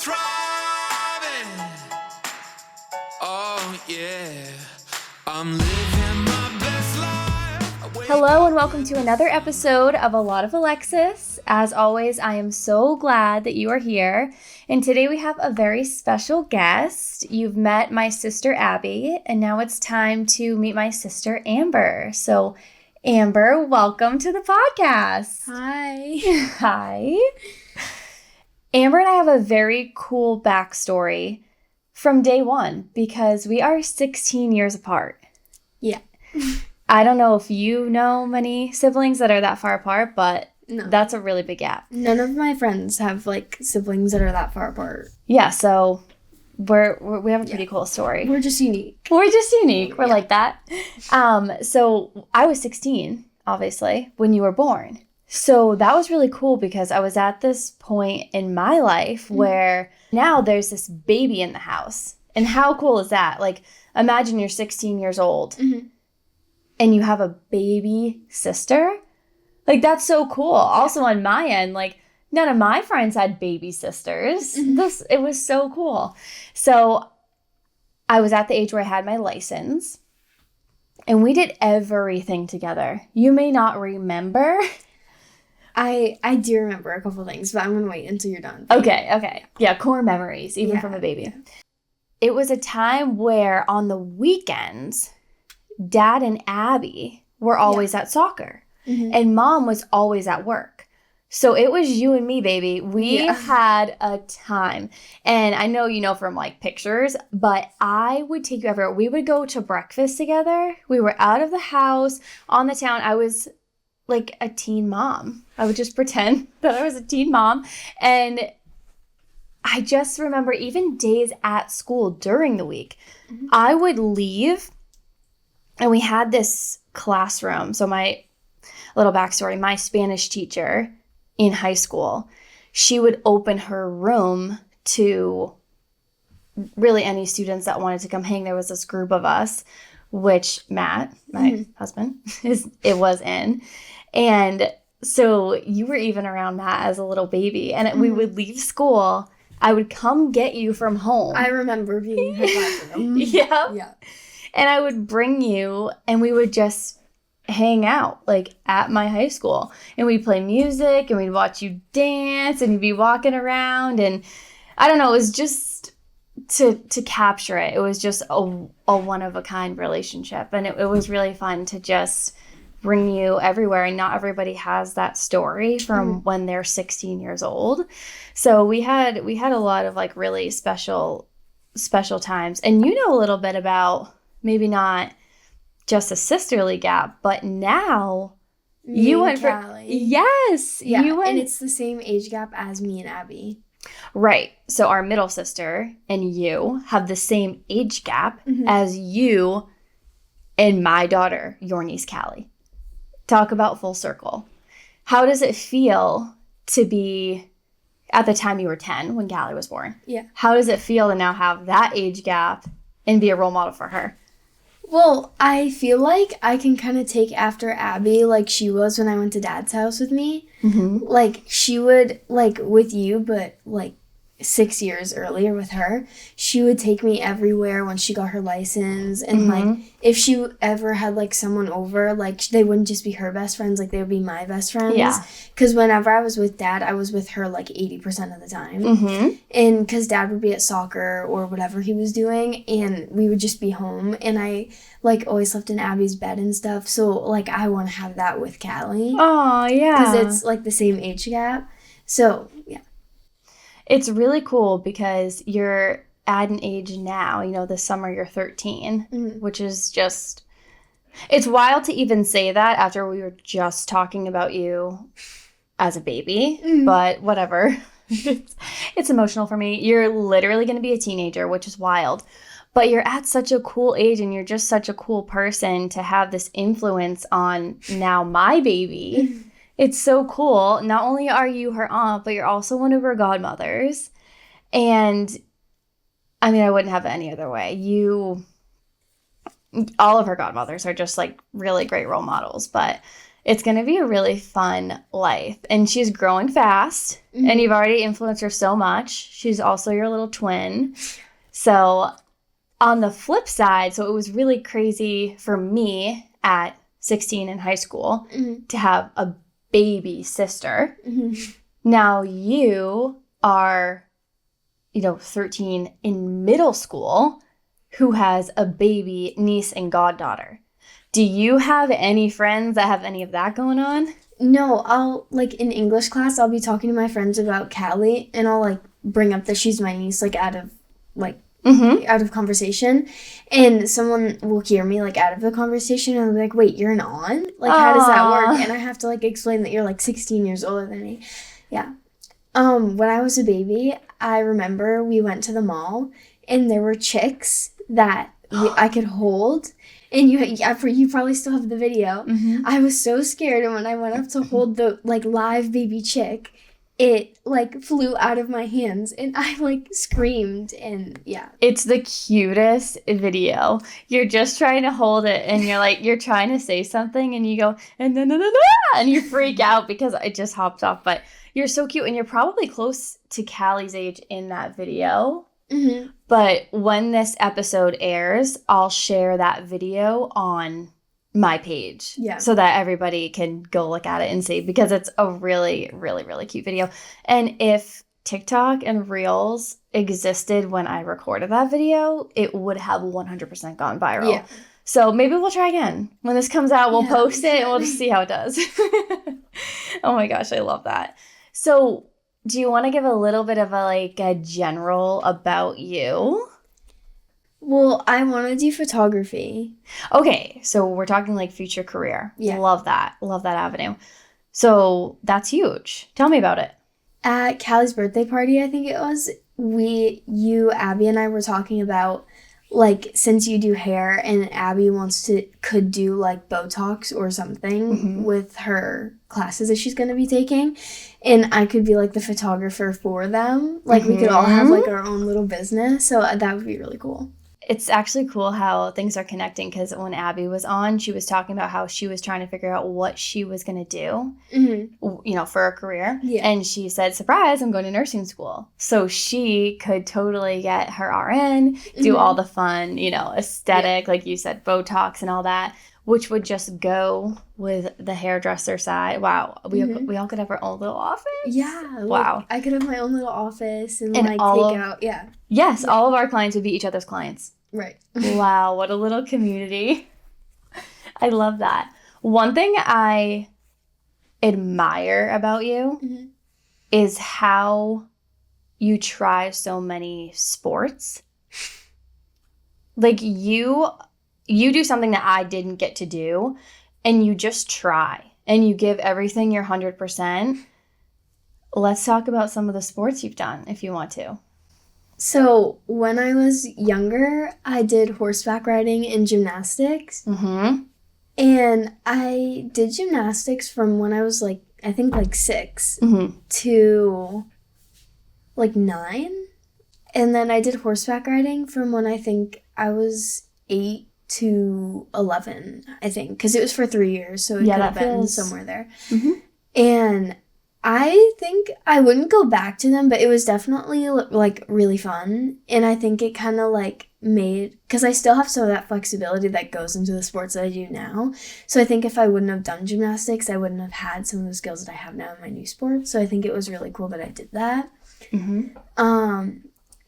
thriving. Oh yeah, I'm living my best life. Hello and welcome to another episode of A Lot of Alexis. As always, I am so glad that you are here. And today we have a very special guest. You've met my sister Abby, and now it's time to meet my sister Amber. So Amber, welcome to the podcast. Hi. Hi. Amber and I have a very cool backstory from day one because we are 16 years apart. Yeah. I don't know if you know many siblings that are that far apart, but that's a really big gap. None of my friends have siblings that are that far apart. Yeah, so we have a pretty cool story. We're just unique. We're like that. So I was 16, obviously, when you were born. So that was really cool because I was at this point in my life where now there's this baby in the house. And how cool is that? Like, imagine you're 16 years old and you have a baby sister. Like, that's so cool. Also on my end, like, none of my friends had baby sisters. It was so cool. So I was at the age where I had my license and we did everything together. You may not remember. I do remember a couple things, but I'm going to wait until you're done. Okay. Yeah, core memories, even from a baby. Yeah. It was a time where on the weekends, Dad and Abby were always at soccer. And Mom was always at work. So it was you and me, baby. We had a time. And I know you know from like pictures, but I would take you everywhere. We would go to breakfast together. We were out of the house, on the town. I was like a teen mom. I would just pretend that I was a teen mom. And I just remember even days at school during the week, I would leave and we had this classroom. So my little backstory, my Spanish teacher in high school, she would open her room to really any students that wanted to come hang. There was this group of us, which Matt, my husband, was in. And so you were even around Matt as a little baby. And we would leave school. I would come get you from home. I remember being in her classroom. Yeah. And I would bring you and we would just hang out like at my high school. And we'd play music and we'd watch you dance and you'd be walking around. And I don't know, it was just to capture it. It was just a one-of-a-kind relationship. And it was really fun to just bring you everywhere. And not everybody has that story from when they're 16 years old. So we had a lot of like really special times. And you know a little bit about maybe not just a sisterly gap, but now you went for Kallie. Yes. Yeah, you went, and it's the same age gap as me and Abby. Right. So our middle sister and you have the same age gap as you and my daughter, your niece Kallie. Talk about full circle. How does it feel to be at the time you were 10 when Kallie was born? Yeah. How does it feel to now have that age gap and be a role model for her? Well, I feel like I can kind of take after Abby like she was when I went to Dad's house with me. Like, she would, like, with you, but, like, 6 years earlier with her, she would take me everywhere when she got her license. And, like, if she ever had, like, someone over, like, they wouldn't just be her best friends. Like, they would be my best friends. Yeah. Because whenever I was with Dad, I was with her, like, 80% of the time. And because Dad would be at soccer or whatever he was doing, and we would just be home. And I, like, always slept in Abby's bed and stuff. So, like, I want to have that with Kallie. Oh, yeah. Because it's, like, the same age gap. So, yeah. It's really cool because you're at an age now, you know, this summer you're 13, which is just, it's wild to even say that after we were just talking about you as a baby, but whatever. It's emotional for me. You're literally going to be a teenager, which is wild, but you're at such a cool age and you're just such a cool person to have this influence on now my baby. It's so cool. Not only are you her aunt, but you're also one of her godmothers. And I mean, I wouldn't have it any other way. All of her godmothers are just like really great role models, but It's going to be a really fun life. And she's growing fast. And you've already influenced her so much. She's also your little twin. So on the flip side, so it was really crazy for me at 16 in high school to have a baby sister. Now you are, 13 in middle school who has a baby niece and goddaughter. Do you have any friends that have any of that going on? No, I'll, in English class, I'll be talking to my friends about Kallie, and I'll, bring up that she's my niece, out of conversation, and someone will hear me, out of the conversation, and I'll be like, wait, you're an aunt? How does that work? And I have to, explain that you're, 16 years older than me. Yeah. When I was a baby, I remember we went to the mall, and there were chicks that I could hold. And you probably still have the video. I was so scared, and when I went up to hold the live baby chick, it flew out of my hands, and I screamed, and yeah. It's the cutest video. You're just trying to hold it, and you're trying to say something, and you go and you freak out because it just hopped off. But you're so cute, and you're probably close to Callie's age in that video. But when this episode airs, I'll share that video on my page so that everybody can go look at it and see, because it's a really, really, really cute video. And if TikTok and Reels existed when I recorded that video, it would have 100% gone viral. Yeah. So maybe we'll try again. When this comes out, we'll post it and we'll just see how it does. Oh my gosh, I love that. So do you want to give a little bit of a general about you? Well, I want to do photography. Okay, so we're talking future career. Yeah. Love that. Love that avenue. So that's huge. Tell me about it. At Callie's birthday party, I think it was, Abby and I were talking about, since you do hair and Abby could do Botox or something with her classes that she's going to be taking, and I could be the photographer for them. We could all have our own little business, so that would be really cool. It's actually cool how things are connecting, because when Abby was on, she was talking about how she was trying to figure out what she was going to do, for a career. Yeah. And she said, surprise, I'm going to nursing school. So she could totally get her RN, do all the fun, aesthetic, like you said, Botox and all that, which would just go with the hairdresser side. Wow. We all could have our own little office. Yeah. Wow. I could have my own little office and take out. Yeah. Yes. Yeah. All of our clients would be each other's clients. Right. Wow. What a little community. I love that. One thing I admire about you is how you try so many sports. You do something that I didn't get to do, and you just try, and you give everything your 100%. Let's talk about some of the sports you've done, if you want to. So when I was younger, I did horseback riding and gymnastics. And I did gymnastics from when I was I think 6 to 9. And then I did horseback riding from when I think I was 8 to 11, I think, because it was for 3 years, so it could have been somewhere there. And I think I wouldn't go back to them, but it was definitely really fun, and I think it kind of made, because I still have some of that flexibility that goes into the sports that I do now, so I think if I wouldn't have done gymnastics, I wouldn't have had some of the skills that I have now in my new sport, so I think it was really cool that I did that.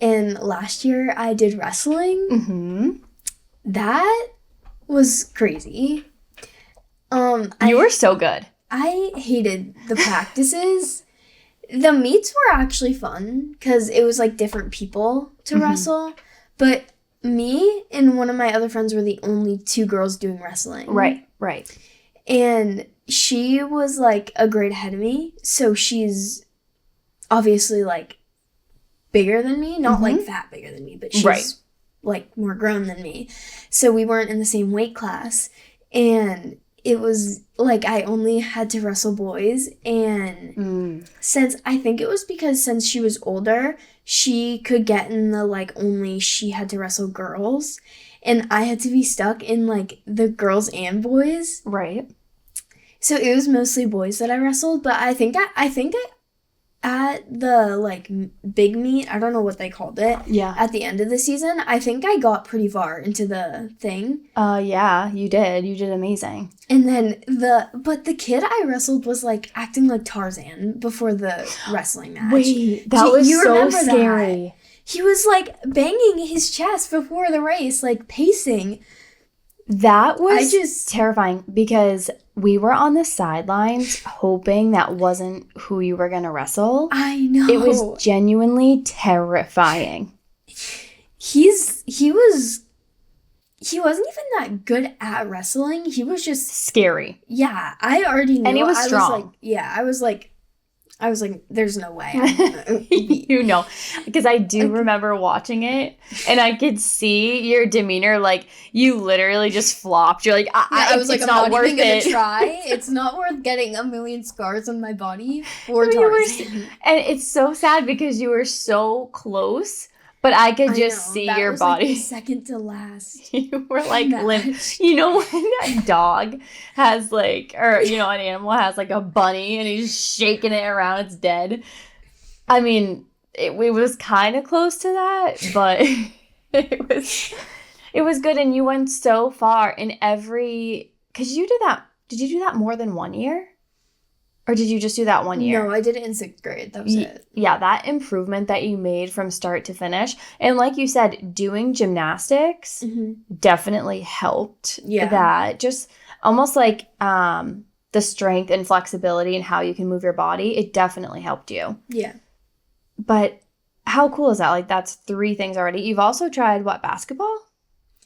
And last year I did wrestling. That was crazy. You were so good. I hated the practices. The meets were actually fun because it was different people to wrestle. But me and one of my other friends were the only 2 girls doing wrestling. Right. And she was a grade ahead of me. So she's obviously bigger than me. Not fat bigger than me, but she's more grown than me. So we weren't in the same weight class. And it was I only had to wrestle boys, and since she was older, she could get in the only she had to wrestle girls, and I had to be stuck in the girls and boys. Right. So it was mostly boys that I wrestled, but I think at the, like, big meet, I don't know what they called it. Yeah. At the end of the season, I think I got pretty far into the thing. Yeah, you did. You did amazing. And then but the kid I wrestled was, like, acting like Tarzan before the wrestling match. Wait, that was so remember scary. that? He was, like, banging his chest before the race, like, pacing. That was terrifying because we were on the sidelines hoping that wasn't who you were going to wrestle. I know. It was genuinely terrifying. He wasn't even that good at wrestling. He was just scary. Yeah, I already knew. And he was strong. I was like, there's no way I'm gonna beat. You know, because I do remember watching it and I could see your demeanor. Like, you literally just flopped. You're like, I was like, it's I'm not worth even gonna it. try. It's not worth getting a million scars on my body for Tarzan. And it's so sad because you were so close, but I could just see your body. Like the second to last. You were like limp. You know when a dog has like, or you know, an animal has like a bunny and he's shaking it around, it's dead. I mean, it was kind of close to that, but it was good. And you went so far in because you did that. Did you do that more than 1 year? Or did you just do that 1 year? No, I did it in 6th grade. That was it. Yeah, that improvement that you made from start to finish. And like you said, doing gymnastics definitely helped that. Just almost like the strength and flexibility and how you can move your body. It definitely helped you. Yeah. But how cool is that? Like, that's 3 things already. You've also tried, what, basketball?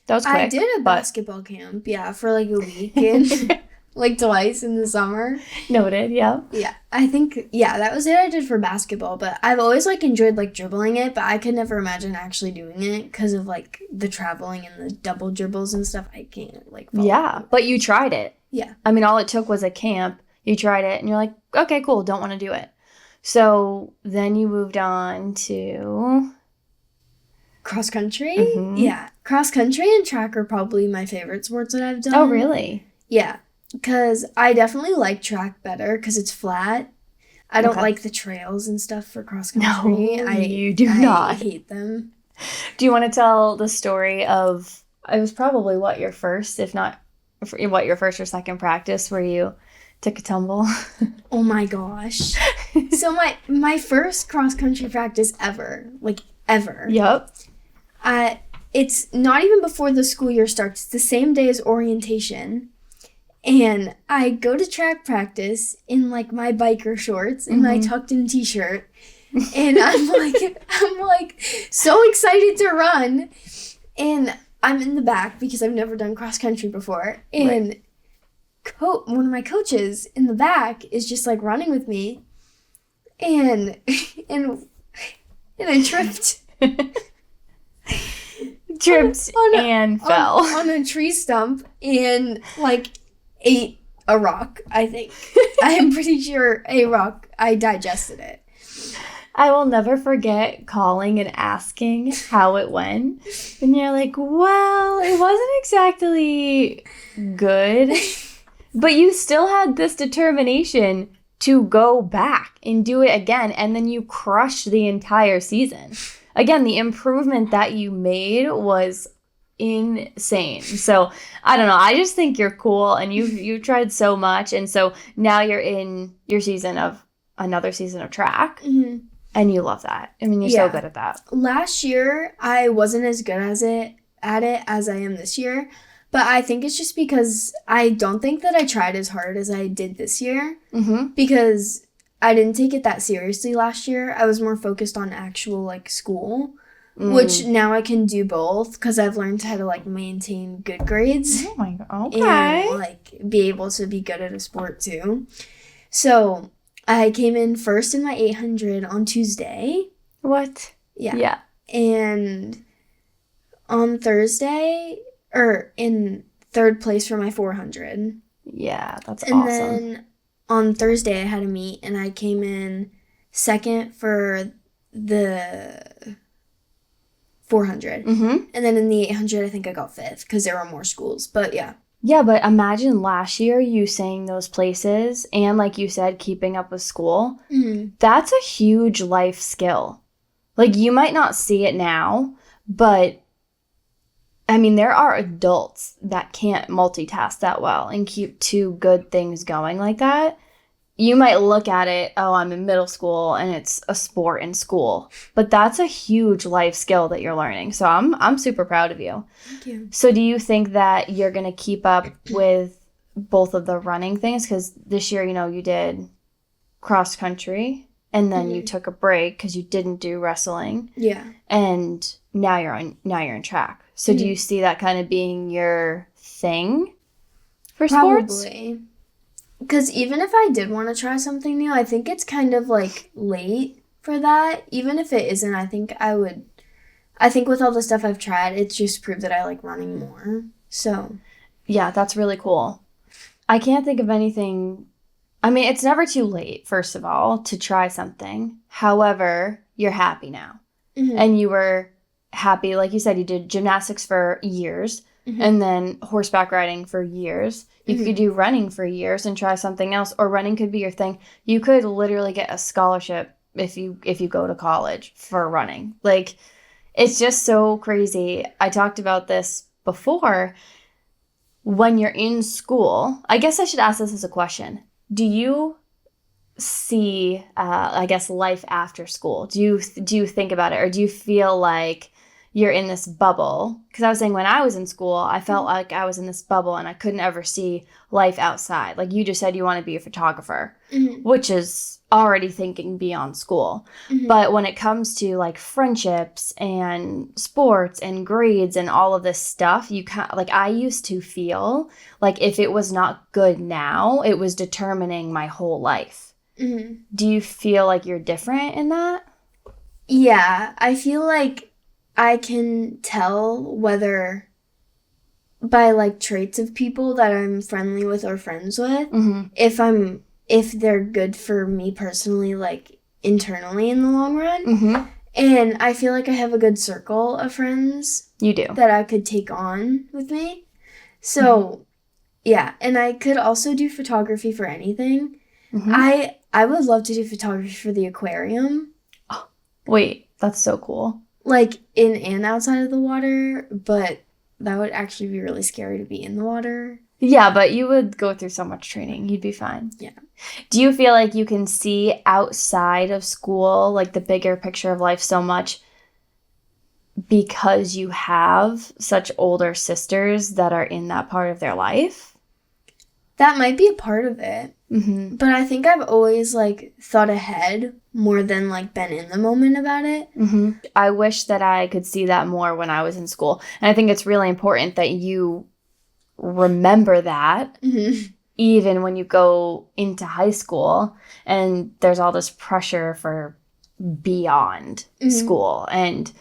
That was quick. I did a basketball camp, for like a week. And like twice in the summer. Noted, yeah. Yeah, I think, that was it I did for basketball. But I've always, like, enjoyed, like, dribbling it. But I could never imagine actually doing it because of, like, the traveling and the double dribbles and stuff. I can't, like, follow. Yeah, but you tried it. Yeah. I mean, all it took was a camp. You tried it, and you're like, okay, cool, don't want to do it. So then you moved on to cross country? Mm-hmm. Yeah. Cross country and track are probably my favorite sports that I've done. Oh, really? Yeah. Because I definitely like track better because it's flat. I don't like the trails and stuff for cross country. No, you do not. I hate them. Do you want to tell the story of, it was probably your first or second practice where you took a tumble? Oh my gosh. So my first cross country practice ever. Yep. It's not even before the school year starts. It's the same day as orientation. And I go to track practice in, like, my biker shorts and my tucked-in t-shirt. And I'm like, so excited to run. And I'm in the back because I've never done cross-country before. And one of my coaches in the back is just, like, running with me. And I tripped. And fell. On a tree stump and, like, ate a rock, I think. I am pretty sure a rock. I digested it. I will never forget calling and asking how it went. And you're like, well, it wasn't exactly good. But you still had this determination to go back and do it again. And then you crushed the entire season. Again, the improvement that you made was insane. So I don't know. I just think you're cool and you tried so much. And so now you're in your another season of track. Mm-hmm. And you love that. I mean, you're so good at that. Last year, I wasn't as good at it as I am this year. But I think it's just because I don't think that I tried as hard as I did this year. Mm-hmm. Because I didn't take it that seriously last year. I was more focused on actual, like, school. Which now I can do both because I've learned how to, like, maintain good grades. Oh, my God. Okay. And, like, be able to be good at a sport, too. So I came in first in my 800 on Tuesday. What? Yeah. Yeah. And on Thursday, in 3rd place for my 400. Yeah, that's and awesome. And then on Thursday, I had a meet, and I came in 2nd for the 400. Mm-hmm. And then in the 800, I think I got 5th because there were more schools. But, yeah. Yeah, but imagine last year you saying those places and, like you said, keeping up with school. That's a huge life skill. Like, you might not see it now, but I mean, there are adults that can't multitask that well and keep two good things going like that. You might look at it, oh, I'm in middle school and it's a sport in school. But that's a huge life skill that you're learning. So I'm super proud of you. Thank you. So do you think that you're going to keep up with both of the running things? Because this year, you did cross country and then you took a break because you didn't do wrestling. Yeah. And now you're in track. So do you see that kind of being your thing for sports? Probably. Because even if I did want to try something new, I think it's kind of like late for that. Even if it isn't, I think I would. I think with all the stuff I've tried, it's just proved that I like running more. So. Yeah, that's really cool. I can't think of anything. I mean, it's never too late, first of all, to try something. However, you're happy now. And you were happy, like you said, you did gymnastics for years and then horseback riding for years. You could do running for years and try something else, or running could be your thing. You could literally get a scholarship if you go to college for running. Like, it's just so crazy. I talked about this before. When you're in school, I guess I should ask this as a question. Do you see, I guess, life after school? Do you think about it, or do you feel like you're in this bubble? Because I was saying when I was in school, I felt like I was in this bubble and I couldn't ever see life outside. Like you just said, you want to be a photographer, which is already thinking beyond school. But when it comes to like friendships and sports and grades and all of this stuff, I used to feel like if it was not good now, it was determining my whole life. Do you feel like you're different in that? Yeah, I feel like I can tell whether by like traits of people that I'm friendly with or friends with, if they're good for me personally, like internally in the long run. And I feel like I have a good circle of friends. You do. That I could take on with me. So, yeah, and I could also do photography for anything. I would love to do photography for the aquarium. Oh, wait, that's so cool. Like in and outside of the water, but that would actually be really scary to be in the water. Yeah, but you would go through so much training. You'd be fine. Yeah. Do you feel like you can see outside of school, like the bigger picture of life so much because you have such older sisters that are in that part of their life? That might be a part of it. But I think I've always like thought ahead more than like been in the moment about it. I wish that I could see that more when I was in school. And I think it's really important that you remember that even when you go into high school and there's all this pressure for beyond school, and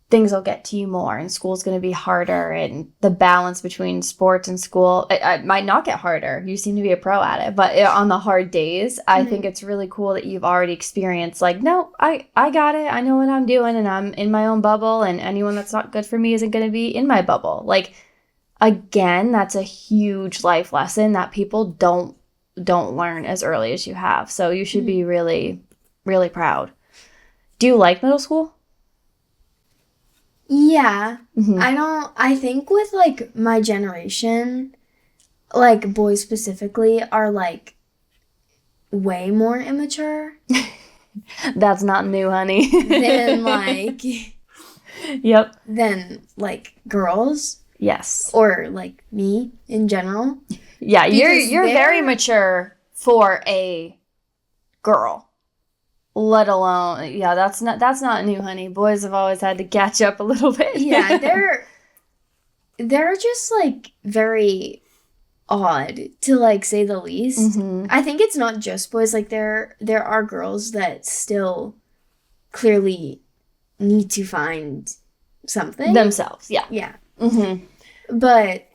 things will get to you more and school's going to be harder, and the balance between sports and school, it might not get harder. You seem to be a pro at it, but on the hard days, I think it's really cool that you've already experienced like, no, I got it. I know what I'm doing and I'm in my own bubble, and anyone that's not good for me isn't going to be in my bubble. Like, again, that's a huge life lesson that people don't learn as early as you have. So you should be really, really proud. Do you like middle school? Yeah. I think with like my generation, like boys specifically are like way more immature. That's not new, honey. Than like Yep. than like girls. Yes. Or like me in general. Yeah, Because you're very mature for a girl. Let alone, yeah, that's not new, honey. Boys have always had to catch up a little bit. Yeah, they're just like very odd, to like say the least. I think it's not just boys. Like there are girls that still clearly need to find something Themselves. Yeah. Yeah. But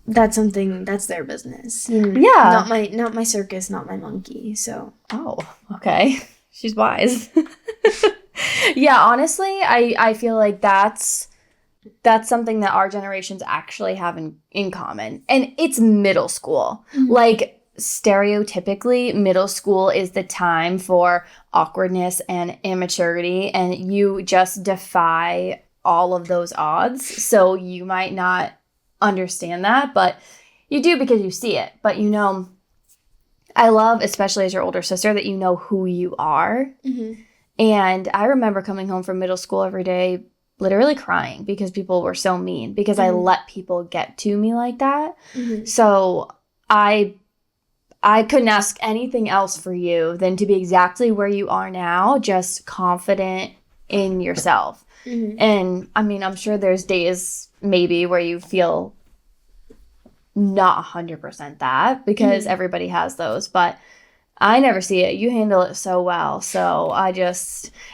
that's their business. Yeah. Not my circus, not my monkey. So. Oh, okay. She's wise. Yeah, honestly, I feel like that's that's something that our generations actually have in common. And it's middle school. Like, stereotypically, middle school is the time for awkwardness and immaturity, and you just defy all of those odds. So you might not understand that, but you do because you see it. But I love, especially as your older sister, that you know who you are. And I remember coming home from middle school every day literally crying because people were so mean, because I let people get to me like that. So I couldn't ask anything else for you than to be exactly where you are now, just confident in yourself. And I mean, I'm sure there's days maybe where you feel not 100% that, because everybody has those, but I never see it. You handle it so well. So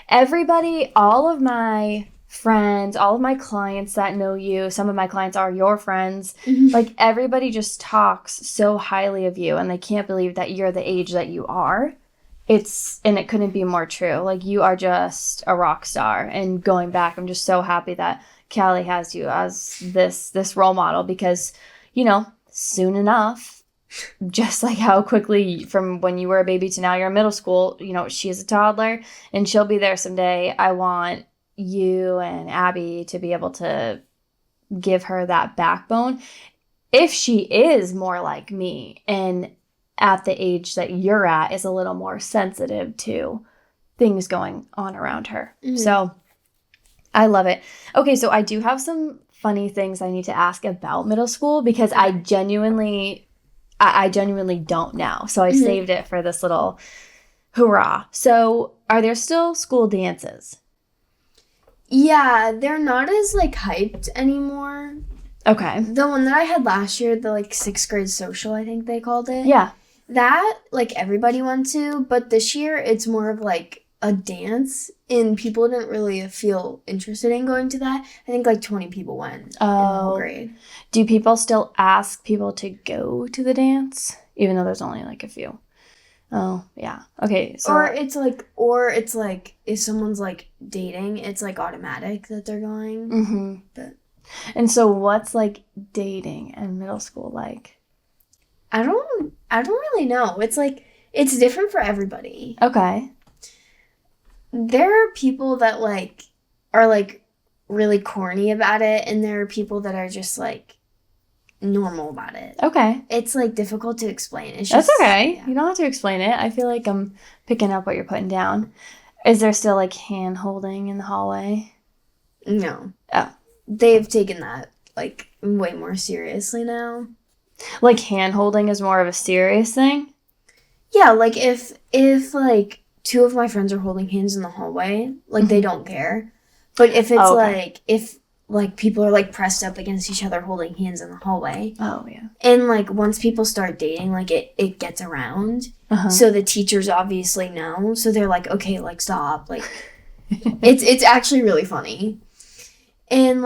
everybody, all of my friends, all of my clients that know you, some of my clients are your friends, like, everybody just talks so highly of you, and they can't believe that you're the age that you are. And it couldn't be more true. Like, you are just a rock star. And going back, I'm just so happy that Kallie has you as this role model, because, soon enough, just like how quickly from when you were a baby to now you're in middle school, she's a toddler and she'll be there someday. I want you and Abby to be able to give her that backbone if she is more like me, and at the age that you're at is a little more sensitive to things going on around her. So I love it. Okay, so I do have some funny things I need to ask about middle school, because I genuinely don't know. So I saved it for this little hurrah. So are there still school dances? Yeah, they're not as, hyped anymore. Okay. The one that I had last year, the, 6th grade social, I think they called it. Yeah. That, everybody went to, but this year it's more of, a dance, and people didn't really feel interested in going to that. I think, 20 people went in the whole grade. Do people still ask people to go to the dance, even though there's only, a few? Oh, yeah. Okay, so... Or it's if someone's, dating, it's, automatic that they're going. But... And so what's, dating in middle school like? I don't really know. It's, it's different for everybody. Okay. There are people that, are, really corny about it, and there are people that are just, normal about it. Okay. It's, difficult to explain. It's just, that's okay. Yeah. You don't have to explain it. I feel like I'm picking up what you're putting down. Is there still, hand holding in the hallway? No. Oh. They've taken that, way more seriously now. Hand holding is more of a serious thing? Yeah, if two of my friends are holding hands in the hallway, they don't care. But if it's if people are pressed up against each other holding hands in the hallway. Oh, yeah. And once people start dating, it gets around. So the teachers obviously know. So they're okay, stop. It's actually really funny. And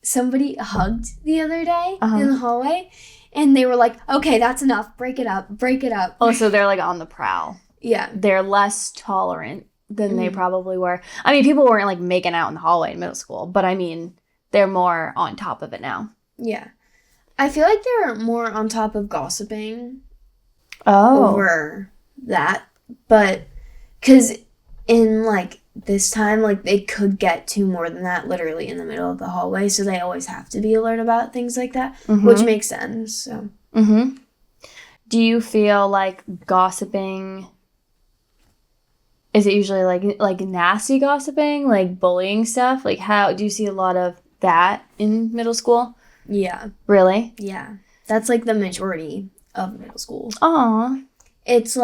somebody hugged the other day in the hallway, and they were okay, that's enough. Break it up. Oh, so they're on the prowl. Yeah. They're less tolerant than they probably were. I mean, people weren't making out in the hallway in middle school, but I mean, they're more on top of it now. Yeah. I feel like they're more on top of gossiping over that, but because in this time, they could get to more than that literally in the middle of the hallway, so they always have to be alert about things like that, which makes sense. So. Do you feel gossiping, is it usually nasty gossiping, bullying stuff? How do you see a lot of that in middle school? Yeah. Really? Yeah. That's the majority of middle school. Aw. It's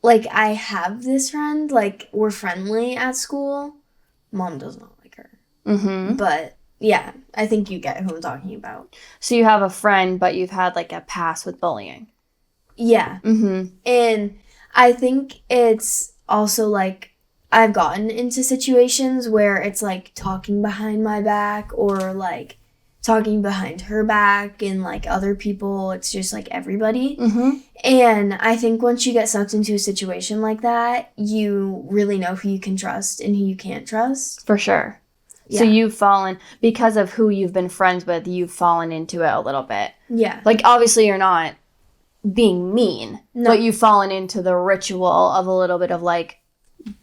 I have this friend, we're friendly at school. Mom does not like her. But, yeah, I think you get who I'm talking about. So you have a friend, but you've had, a past with bullying. Yeah. And I think it's also, I've gotten into situations where it's, talking behind my back or, talking behind her back and like other people. It's just like everybody. Mm-hmm. And I think once you get sucked into a situation like that, you really know who you can trust and who you can't trust. For sure. Yeah. So you've fallen, because of who you've been friends with, you've fallen into it a little bit. Yeah. Like, obviously you're not being mean, No. but you've fallen into the ritual of a little bit of like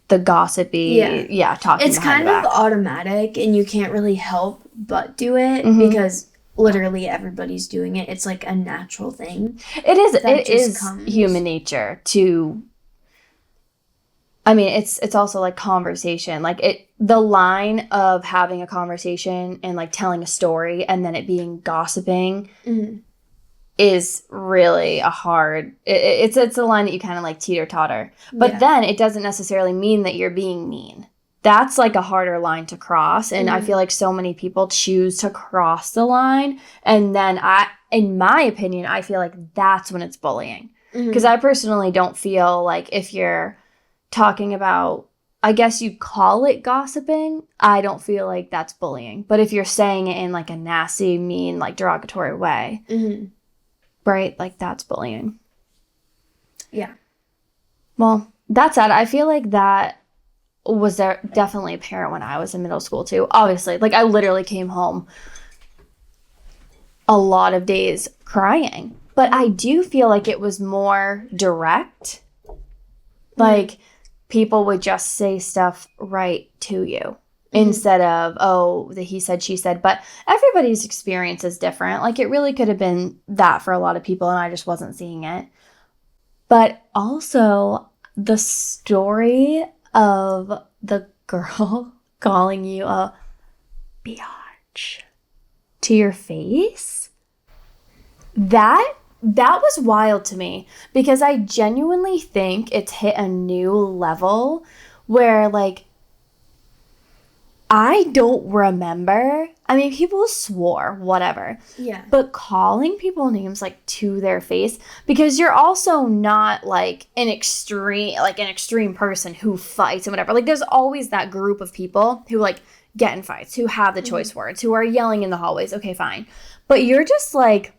the gossipy, talking It's behind kind the of back. automatic and you can't really help but do it because literally everybody's doing it. It's like a natural thing. It just is comes. human nature to, I mean, it's also like conversation. Like the line of having a conversation and like telling a story and then it being gossiping is really a hard, it's a line that you kind of like teeter-totter. But then it doesn't necessarily mean that you're being mean. That's like a harder line to cross. And I feel like so many people choose to cross the line. And then in my opinion, I feel like that's when it's bullying. Because I personally don't feel like if you're talking about, I guess you call it gossiping, I don't feel like that's bullying. But if you're saying it in like a nasty, mean, like derogatory way, right? Like that's bullying. Yeah. Well, that said, I feel like that was there definitely apparent when I was in middle school too. Obviously, like I literally came home a lot of days crying. But I do feel like it was more direct. Like people would just say stuff right to you instead of, oh, the he said, she said. But everybody's experience is different. Like it really could have been that for a lot of people and I just wasn't seeing it. But also the story of the girl calling you a biatch to your face, that was wild to me because I genuinely think it's hit a new level where like I don't remember. I mean, people swore, whatever. Yeah. But calling people names like to their face, because you're also not like an extreme person who fights and whatever. Like there's always that group of people who like get in fights, who have the choice words, who are yelling in the hallways. Okay, fine. But you're just like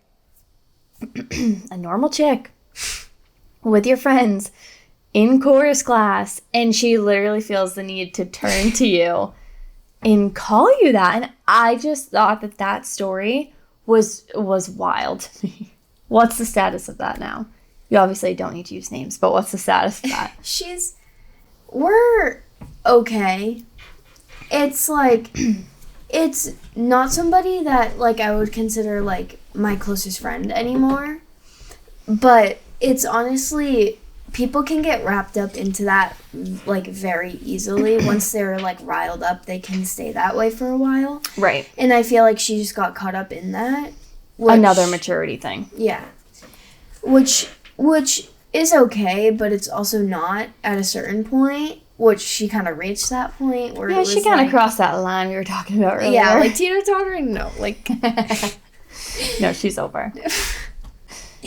a normal chick with your friends in chorus class, and she literally feels the need to turn to you and call you that. And I just thought that story was wild to me. What's the status of that now? You obviously don't need to use names, but what's the status of that? We're okay. It's like, it's not somebody that like I would consider like my closest friend anymore, but it's honestly, people can get wrapped up into that like very easily. Once they're like riled up, they can stay that way for a while. Right. And I feel like she just got caught up in that. Another maturity thing. Yeah. Which is okay, but it's also not at a certain point, which she kind of reached that point where Yeah, she kind of crossed that line we were talking about earlier. Yeah, like teeter-tottering, no. Like, no, she's over.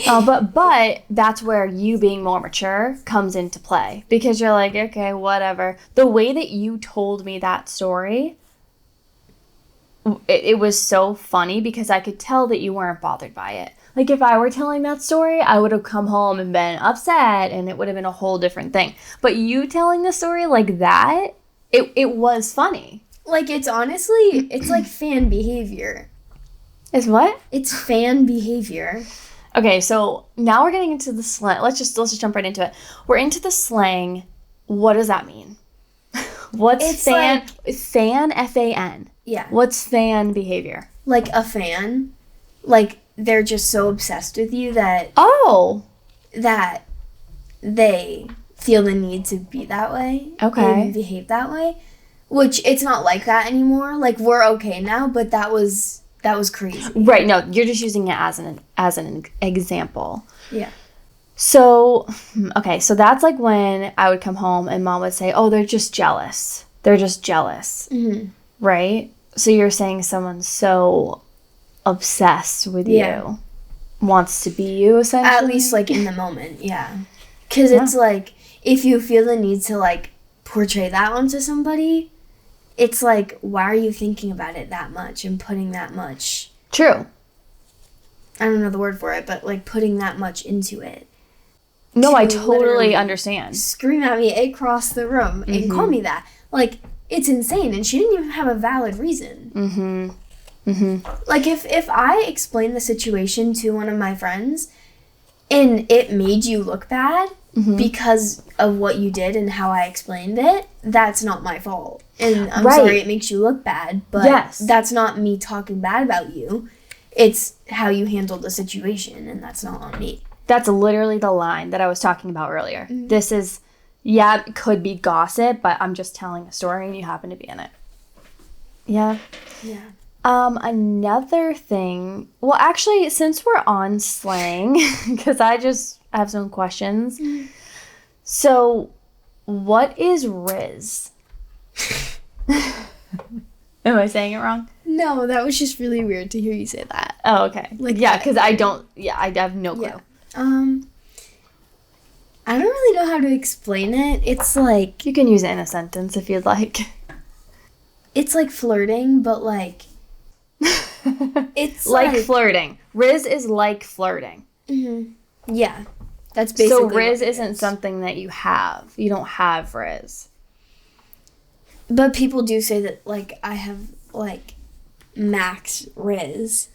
But that's where you being more mature comes into play, because you're like, okay, whatever. The way that you told me that story, it was so funny because I could tell that you weren't bothered by it. Like if I were telling that story, I would have come home and been upset and it would have been a whole different thing. But you telling the story like that, it was funny. like it's honestly, it's like fan behavior. Is what? It's fan behavior. Okay, so now we're getting into the slang. Let's just jump right into it. We're into the slang. What does that mean? What's It's fan? Fan, F-A-N. Yeah. What's fan behavior? Like a fan, like they're just so obsessed with you that they feel the need to be that way. Okay. And behave that way. Which it's not like that anymore. Like we're okay now, but that was crazy. Right. No, you're just using it as an example. Yeah. So, okay, so that's like when I would come home and mom would say, "Oh, they're just jealous. They're just jealous." Mm-hmm. Right? So you're saying someone's so obsessed with you, wants to be you, essentially? At least, like, in the moment, yeah. Because it's, like, if you feel the need to, like, portray that onto somebody, it's like, why are you thinking about it that much and putting that much True. I don't know the word for it, but like putting that much into it. No, To I totally literally understand. Scream at me across the room and call me that. Like, it's insane. And she didn't even have a valid reason. Like, if I explained the situation to one of my friends and it made you look bad because of what you did and how I explained it, that's not my fault. And I'm sorry it makes you look bad, but that's not me talking bad about you. It's how you handled the situation, and that's not on me. That's literally the line that I was talking about earlier. This is, it could be gossip, but I'm just telling a story and you happen to be in it. Yeah. Yeah. Another thing, well, actually, since we're on slang, because I have some questions. So, what is Riz? Am I saying it wrong? No, that was just really weird to hear you say that. Oh, okay. Like, yeah, because I have no clue. Yeah. I don't really know how to explain it. It's like... You can use it in a sentence if you'd like. It's like flirting, but like... It's like flirting. Riz is like flirting. Yeah. That's basically... So Riz isn't something that you have. You don't have Riz. But people do say that, like, I have, like, max Riz.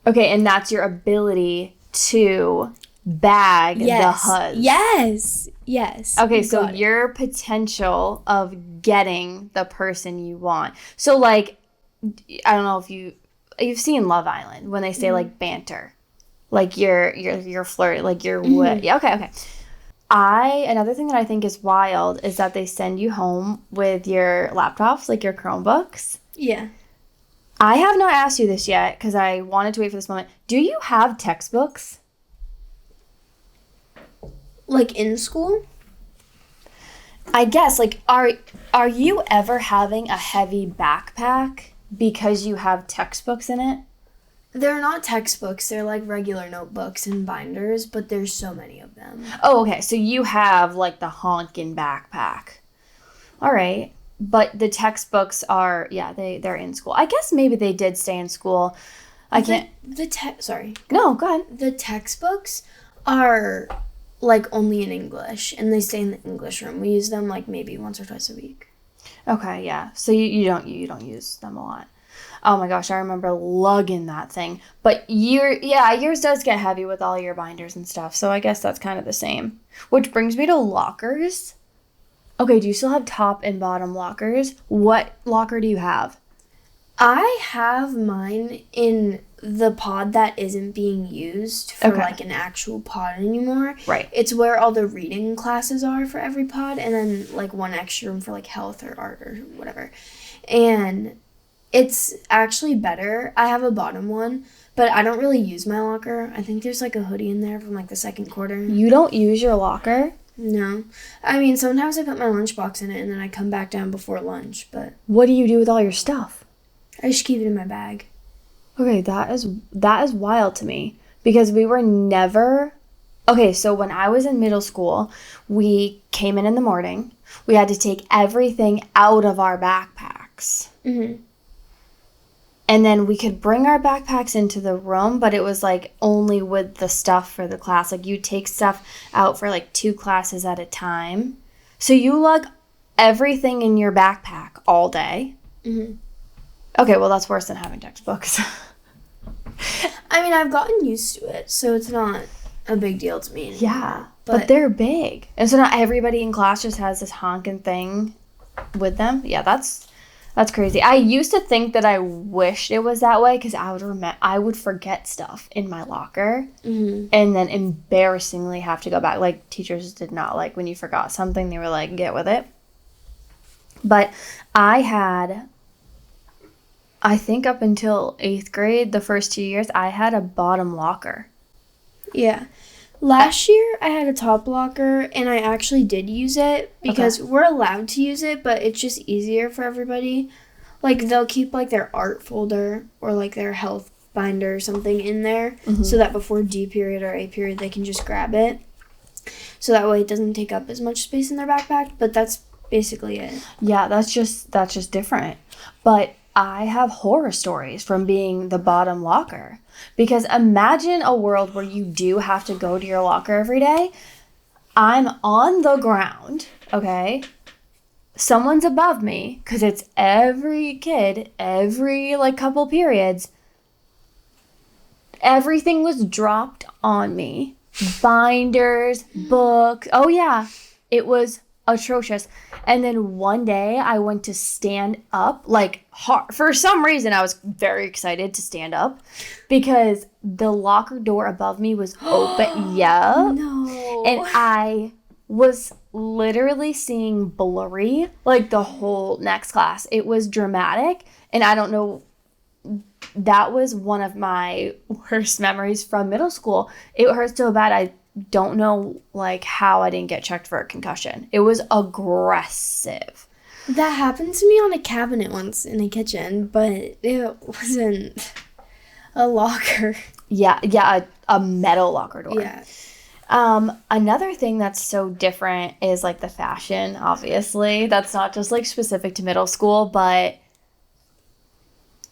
Okay, and that's your ability to bag the huzz. Yes. Okay, so your potential of getting the person you want. So, like, I don't know if you've seen Love Island when they say, like, banter. Like, you're flirting, like, you're yeah, okay. Another thing that I think is wild is that they send you home with your laptops, like your Chromebooks. Yeah. I have not asked you this yet because I wanted to wait for this moment. Do you have textbooks? Like in school? I guess, like, are you ever having a heavy backpack because you have textbooks in it? They're not textbooks. They're like regular notebooks and binders, but there's so many of them. Oh, okay. So you have, like, the honkin' backpack. All right. But the textbooks are, they're in school. I guess maybe they did stay in school. Sorry. No, go ahead. The textbooks are, like, only in English, and they stay in the English room. We use them, like, maybe once or twice a week. Okay, yeah. So you don't use them a lot. Oh my gosh, I remember lugging that thing. But yours does get heavy with all your binders and stuff. So I guess that's kind of the same. Which brings me to lockers. Okay, do you still have top and bottom lockers? What locker do you have? I have mine in the pod that isn't being used for like an actual pod anymore. Right. It's where all the reading classes are for every pod, and then like one extra room for like health or art or whatever. And it's actually better. I have a bottom one, but I don't really use my locker. I think there's like a hoodie in there from like the second quarter. You don't use your locker? No. I mean, sometimes I put my lunchbox in it and then I come back down before lunch, but... What do you do with all your stuff? I just keep it in my bag. Okay, that is wild to me because we were never... Okay, so when I was in middle school, we came in the morning. We had to take everything out of our backpacks. Mm-hmm. And then we could bring our backpacks into the room, but it was like only with the stuff for the class. Like you take stuff out for like 2 classes at a time. So you lug everything in your backpack all day. Mm-hmm. Okay, well that's worse than having textbooks. I mean, I've gotten used to it, so it's not a big deal to me anymore. Yeah, but they're big. And so not everybody in class just has this honking thing with them. Yeah, that's crazy. I used to think that I wished it was that way because I would forget stuff in my locker and then embarrassingly have to go back. Like, teachers did not like when you forgot something. They were like, get with it. But I think up until 8th grade, the first 2 years, I had a bottom locker. Yeah. Last year, I had a top locker, and I actually did use it because we're allowed to use it, but it's just easier for everybody. Like, they'll keep, like, their art folder or, like, their health binder or something in there so that before D period or A period, they can just grab it. So that way it doesn't take up as much space in their backpack, but that's basically it. Yeah, that's just different. But I have horror stories from being the bottom locker. Because imagine a world where you do have to go to your locker every day. I'm on the ground, okay? Someone's above me, because it's every kid, every like couple periods. Everything was dropped on me. Binders, books. Oh yeah, it was atrocious. And then one day I went to stand up, like hard. For some reason I was very excited to stand up because the locker door above me was open. Yeah. No. And I was literally seeing blurry like the whole next class. It was dramatic, and I don't know, that was one of my worst memories from middle school. It hurt so bad. I don't know like how I didn't get checked for a concussion. It was aggressive. That happened to me on a cabinet once in a kitchen, but it wasn't a locker. Yeah, a metal locker door. Yeah. Another thing that's so different is like the fashion, obviously. That's not just like specific to middle school, but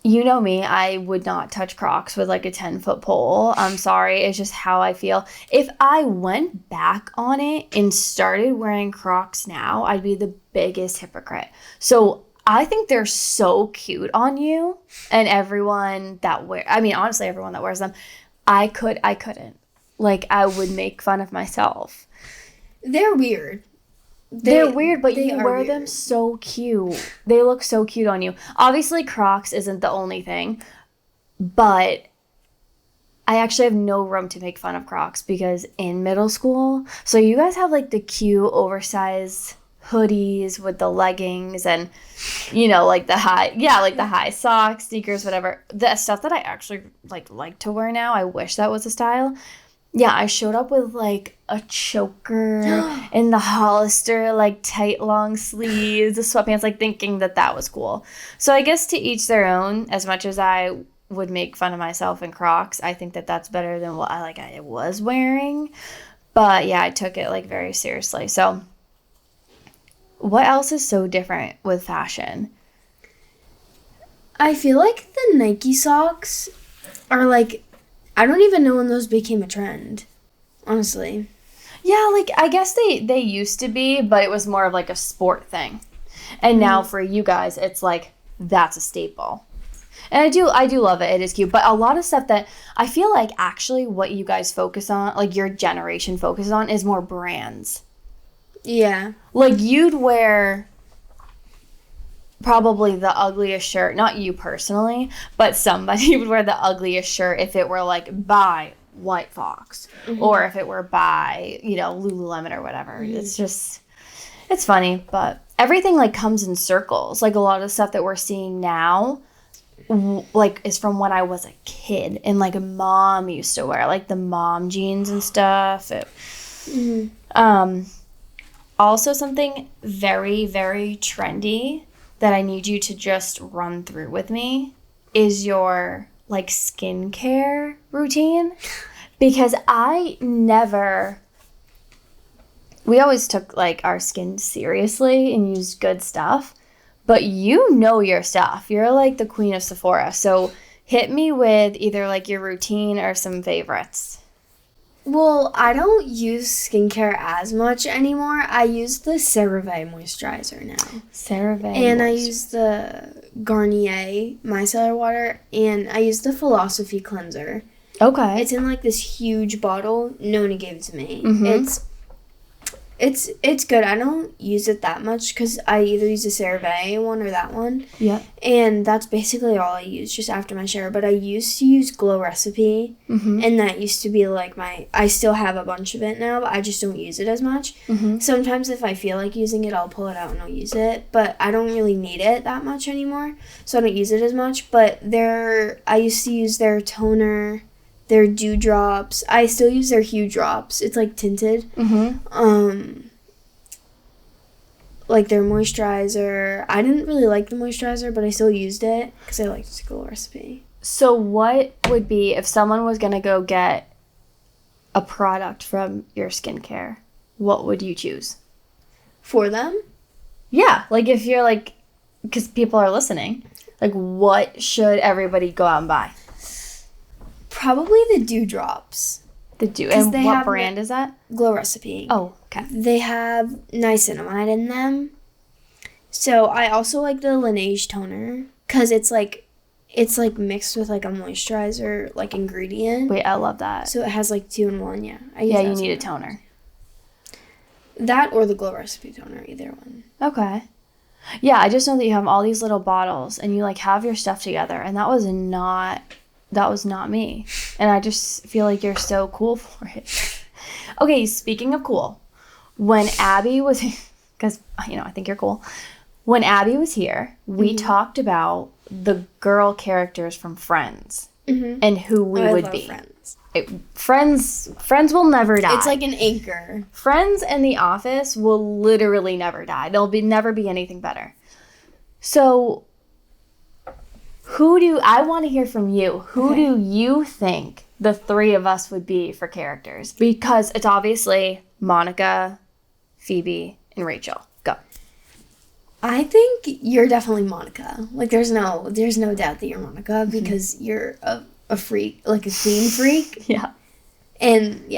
you know me, I would not touch Crocs with like a 10-foot pole. I'm sorry, it's just how I feel. If I went back on it and started wearing Crocs now, I'd be the biggest hypocrite. So I think they're so cute on you and everyone that honestly, everyone that wears them. I couldn't. Like, I would make fun of myself. They're weird. They're weird, but you wear weird. them so cute. They look so cute on you. Obviously, Crocs isn't the only thing, but I actually have no room to make fun of Crocs because in middle school, so you guys have like the cute oversized hoodies with the leggings and, you know, like the high socks, sneakers, whatever. The stuff that I actually like to wear now, I wish that was a style. Yeah, I showed up with, like, a choker and the Hollister, like, tight, long sleeves, the sweatpants, like, thinking that was cool. So I guess to each their own. As much as I would make fun of myself in Crocs, I think that's better than what I was wearing. But, yeah, I took it, like, very seriously. So what else is so different with fashion? I feel like the Nike socks are, like, I don't even know when those became a trend, honestly. Yeah, like, I guess they used to be, but it was more of, like, a sport thing. And now for you guys, it's, like, that's a staple. And I do love it. It is cute. But a lot of stuff that I feel like actually what you guys focus on, like, your generation focuses on, is more brands. Yeah. Like, you'd wear probably the ugliest shirt, not you personally, but somebody would wear the ugliest shirt if it were like by White Fox or if it were by, you know, Lululemon or whatever. It's just, it's funny, but everything like comes in circles. Like a lot of stuff that we're seeing now like is from when I was a kid and like mom used to wear like the mom jeans and stuff. Also something very, very trendy that I need you to just run through with me is your, like, skincare routine. Because we always took, like, our skin seriously and used good stuff. But you know your stuff. You're, like, the queen of Sephora. So hit me with either, like, your routine or some favorites. Well, I don't use skincare as much anymore. I use the CeraVe moisturizer now. CeraVe. And I use the Garnier micellar water, and I use the Philosophy cleanser. Okay. It's in like this huge bottle. Nona gave it to me. It's good. I don't use it that much because I either use the CeraVe one or that one. Yeah. And that's basically all I use just after my shower. But I used to use Glow Recipe, and that used to be like I still have a bunch of it now, but I just don't use it as much. Sometimes if I feel like using it, I'll pull it out and I'll use it. But I don't really need it that much anymore, so I don't use it as much. But I used to use their toner, their dewdrops. I still use their Hue Drops. It's like tinted. Like their moisturizer. I didn't really like the moisturizer, but I still used it because I liked the Glow Recipe. So what would be, if someone was going to go get a product from your skincare, what would you choose? For them? Yeah, like if you're like, because people are listening. Like, what should everybody go out and buy? Probably the Dewdrops. And what brand is that? Glow Recipe. Oh, okay. They have niacinamide in them. So I also like the Laneige toner because it's like mixed with like a moisturizer like ingredient. Wait, I love that. So it has like 2 in 1. Yeah. You need a toner. That or the Glow Recipe toner, either one. Okay. Yeah, I just know that you have all these little bottles and you like have your stuff together, and that was not me. And I just feel like you're so cool for it. Okay, speaking of cool, when Abby was, because, I think you're cool. When Abby was here, we talked about the girl characters from Friends and who we would be. Friends will never die. It's like an anchor. Friends and The Office will literally never die. There'll never be anything better. So, I want to hear from you. Who do you think the 3 of us would be for characters? Because it's obviously Monica, Phoebe, and Rachel. Go. I think you're definitely Monica. Like, there's no doubt that you're Monica because you're a freak, like a clean freak. Yeah. And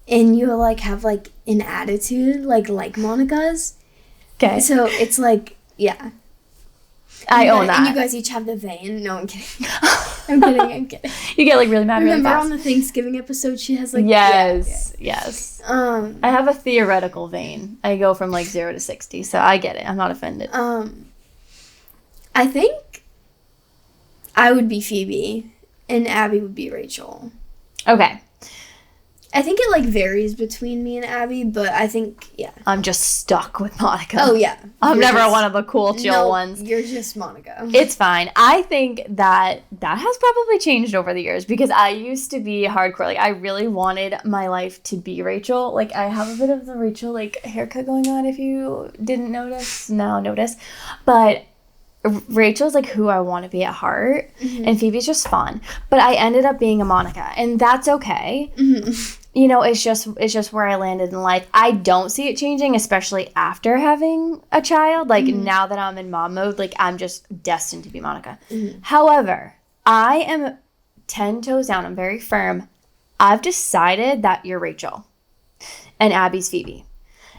you like have like an attitude like Monica's. Okay. So it's like, yeah. I own that. And you guys each have the vein. No, I'm kidding. I'm kidding. You get like really mad really Remember fast. on the Thanksgiving episode she has like Yes. I have a theoretical vein. I go from like 0 to 60, so I get it. I'm not offended. I think I would be Phoebe and Abby would be Rachel. Okay. I think it like varies between me and Abby, but I think I'm just stuck with Monica. Oh yeah. I'm never one of the cool chill ones. You're just Monica. It's fine. I think that has probably changed over the years because I used to be hardcore. Like I really wanted my life to be Rachel. Like I have a bit of the Rachel like haircut going on if you didn't notice. Now notice. But Rachel's like who I want to be at heart, and Phoebe's just fun. But I ended up being a Monica, and that's okay. It's just where I landed in life. I don't see it changing, especially after having a child. Like now that I'm in mom mode, like I'm just destined to be Monica. However, I am 10 toes down. I'm very firm. I've decided that you're Rachel, and Abby's Phoebe.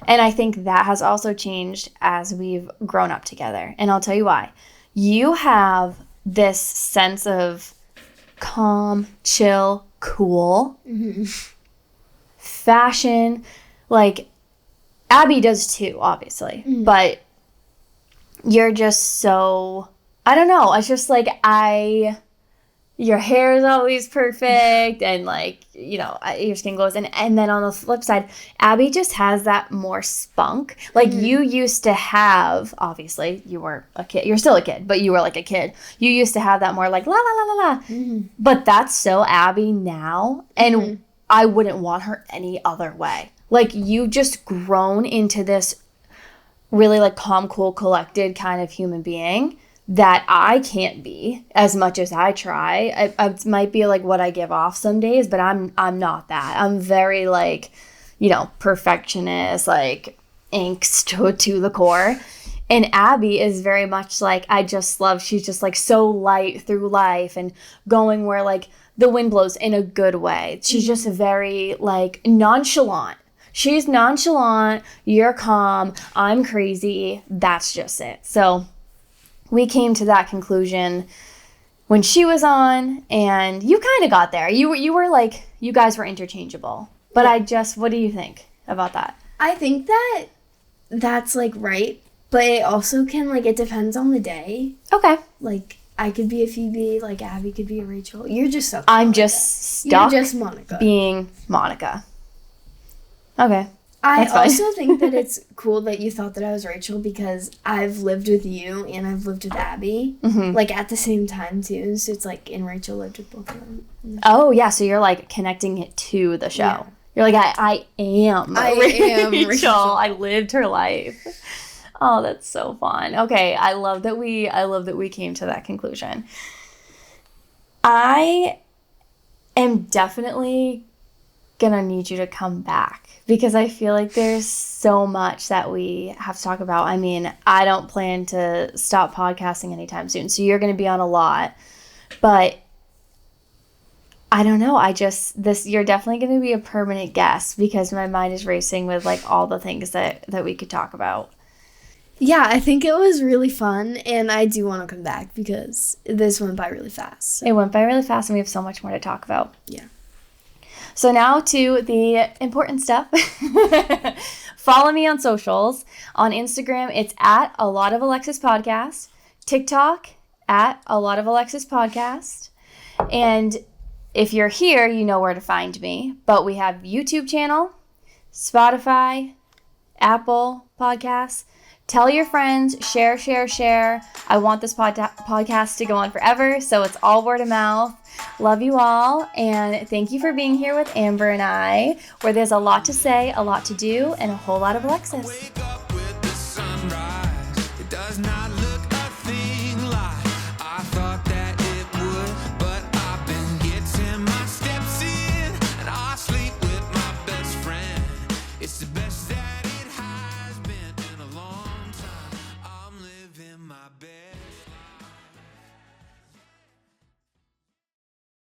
And I think that has also changed as we've grown up together. And I'll tell you why. You have this sense of calm, chill, cool, fashion. Like, Abby does too, obviously. But you're just so, I don't know. It's just like your hair is always perfect and like, your skin glows. And then on the flip side, Abby just has that more spunk. Like you used to have, obviously you were a kid, you're still a kid, but you were like a kid. You used to have that more like la la la la la. But that's so Abby now. And I wouldn't want her any other way. Like you've just grown into this really like calm, cool, collected kind of human being that I can't be as much as I try. It might be like what I give off some days, but I'm not that. I'm very like, perfectionist, like angst to the core. And Abby is very much like, she's just like so light through life and going where like the wind blows in a good way. She's just very like nonchalant. She's nonchalant, you're calm, I'm crazy. That's just it. So we came to that conclusion when she was on, and you kind of got there. You were like, you guys were interchangeable. But what do you think about that? I think that's like right, but it also can like, it depends on the day. Okay. Like I could be a Phoebe, like Abby could be a Rachel. You're just stuck. I'm just stuck. You're just Monica. Being Monica. Okay. I also think that it's cool that you thought that I was Rachel because I've lived with you and I've lived with Abby, like at the same time too. So it's like, and Rachel lived with both of them. Oh yeah, so you're like connecting it to the show. Yeah. You're like, I am Rachel. I lived her life. Oh, that's so fun. Okay, I love that we came to that conclusion. I am definitely gonna need you to come back because I feel like there's so much that we have to talk about. I mean, I don't plan to stop podcasting anytime soon, so you're gonna be on a lot. But I don't know. You're definitely gonna be a permanent guest because my mind is racing with like all the things that we could talk about. Yeah, I think it was really fun, and I do want to come back because this went by really fast. So. It went by really fast, and we have so much more to talk about. Yeah. So now to the important stuff. Follow me on socials. On Instagram, it's at A Lot of Alexis Podcast. TikTok, at A Lot of Alexis Podcast. And if you're here, you know where to find me. But we have YouTube channel, Spotify, Apple Podcasts. Tell your friends, share. I want this podcast to go on forever, so it's all word of mouth. Love you all, and thank you for being here with Amber and I, where there's a lot to say, a lot to do, and a whole lot of Alexis.